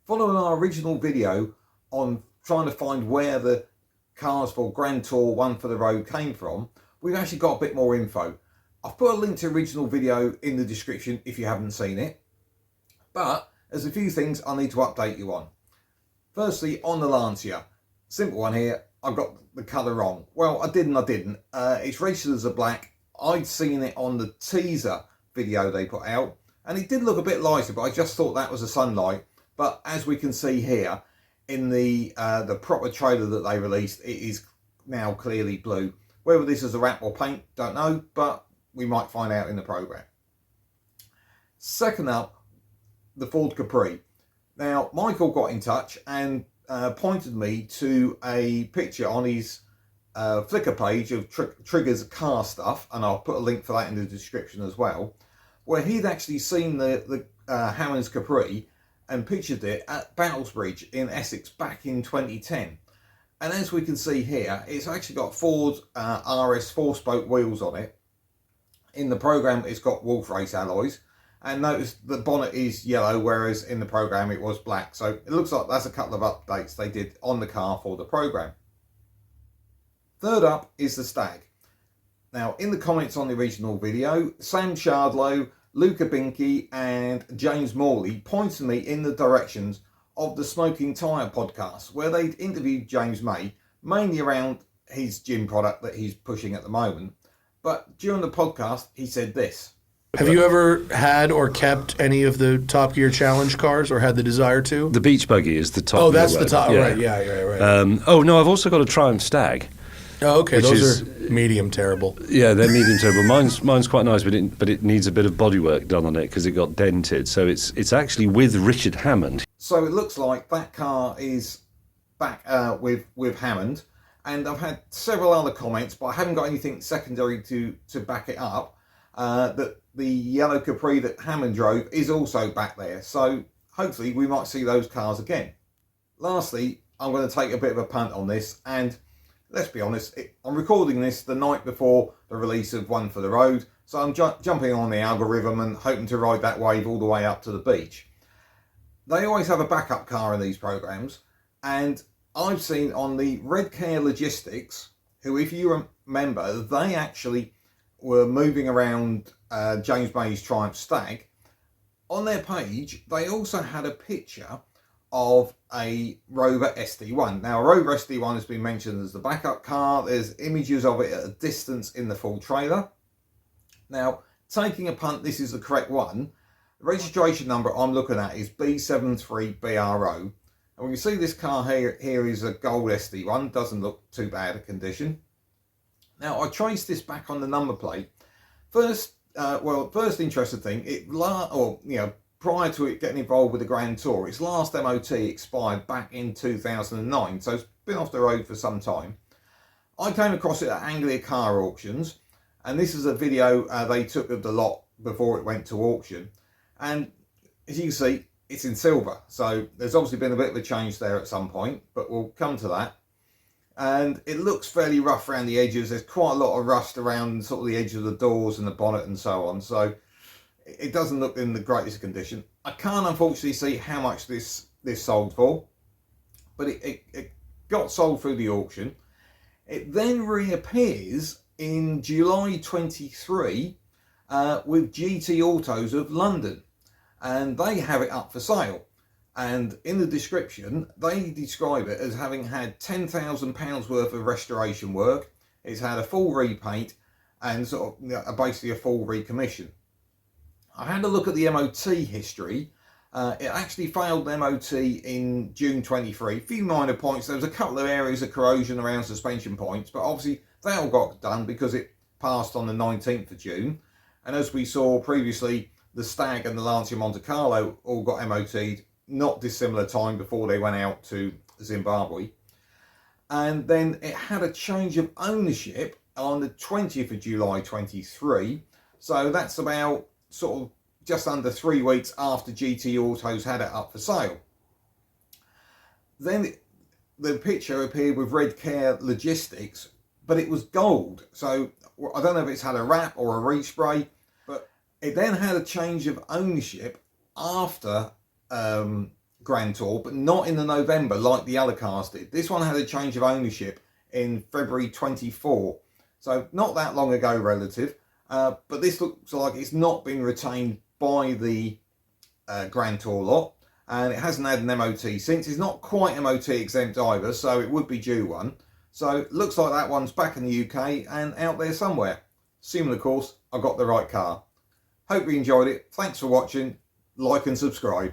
Following our original video on trying to find where the cars for Grand Tour One for the Road came from, we've actually got a bit more info. I've put a link to the original video in the description if you haven't seen it, but there's a few things I need to update you on. Firstly, on the Lancia, simple one here, I got the colour wrong. Well, I did and I didn't. It's registered as a black. I'd seen it on the teaser video they put out, and it did look a bit lighter, but I just thought that was the sunlight. But as we can see here, in the proper trailer that they released, it is now clearly blue. Whether this is a wrap or paint, don't know, but we might find out in the programme. Second up, the Ford Capri. Now, Michael got in touch and pointed me to a picture on his Flickr page of Trigger's car stuff, and I'll put a link for that in the description as well, where he'd actually seen the Hammond's Capri and pictured it at Battlesbridge in Essex back in 2010. And as we can see here, it's actually got Ford RS 4-spoke wheels on it. In the programme, it's got Wolf Race alloys. And notice the bonnet is yellow, whereas in the programme it was black. So it looks like that's a couple of updates they did on the car for the programme. Third up is the Stag. Now, in the comments on the original video, Sam Shardlow, Luca Binky and James Morley pointed me in the directions of the Smoking Tyre podcast, where they'd interviewed James May, mainly around his gym product that he's pushing at the moment. But during the podcast, he said this. Have you ever had or kept any of the Top Gear Challenge cars, or had the desire to? The beach buggy is the Top Oh, Gear that's one. the top, yeah. right, yeah, right. Oh, no, I've also got a Triumph Stag. Oh, okay, which those is, are medium terrible. Yeah, they're medium terrible. Mine's quite nice, but it needs a bit of bodywork done on it because it got dented. So it's actually with Richard Hammond. So it looks like that car is back with Hammond, and I've had several other comments, but I haven't got anything secondary to back it up, that the yellow Capri that Hammond drove is also back there. So hopefully we might see those cars again. Lastly, I'm going to take a bit of a punt on this, and let's be honest, I'm recording this the night before the release of One for the Road, so I'm jumping on the algorithm and hoping to ride that wave all the way up to the beach. They always have a backup car in these programmes, and I've seen on the Red Care Logistics, who, if you remember, they actually were moving around James May's Triumph Stag. On their page, they also had a picture of a Rover SD1. Now, a Rover SD1 has been mentioned as the backup car. There's images of it at a distance in the full trailer. Now, taking a punt, this is the correct one. The registration number I'm looking at is B73BRO. And we can see this car here is a gold SD1. Doesn't look too bad a condition. Now, I traced this back on the number plate. First interesting thing, prior to it getting involved with the Grand Tour, its last MOT expired back in 2009, so it's been off the road for some time. I came across it at Anglia Car Auctions, and this is a video they took of the lot before it went to auction. And as you can see, it's in silver, so there's obviously been a bit of a change there at some point, but we'll come to that. And it looks fairly rough around the edges. There's quite a lot of rust around sort of the edge of the doors and the bonnet and so on, so it doesn't look in the greatest condition. I can't unfortunately see how much this sold for, but it got sold through the auction. It then reappears in July 23 with GT Autos of London, and they have it up for sale. And in the description, they describe it as having had £10,000 worth of restoration work. It's had a full repaint and sort of basically a full recommission. I had a look at the MOT history. It actually failed the MOT in June 23. A few minor points. There was a couple of areas of corrosion around suspension points, but obviously they all got done because it passed on the 19th of June. And as we saw previously, the Stag and the Lancia Montecarlo all got MOT'd not dissimilar time before they went out to Zimbabwe. And then it had a change of ownership on the 20th of July 23. So that's about sort of just under 3 weeks after GT Autos had it up for sale. Then the picture appeared with Red Care Logistics, but it was gold. So I don't know if it's had a wrap or a respray, but it then had a change of ownership after Grand Tour, but not in the November like the other cars did. This one had a change of ownership in February 24, so not that long ago relative, but this looks like it's not been retained by the Grand Tour lot, and it hasn't had an MOT since. It's not quite MOT exempt either, so it would be due one. So it looks like that one's back in the UK and out there somewhere. Assuming, of course, I got the right car. Hope you enjoyed it. Thanks for watching. Like and subscribe.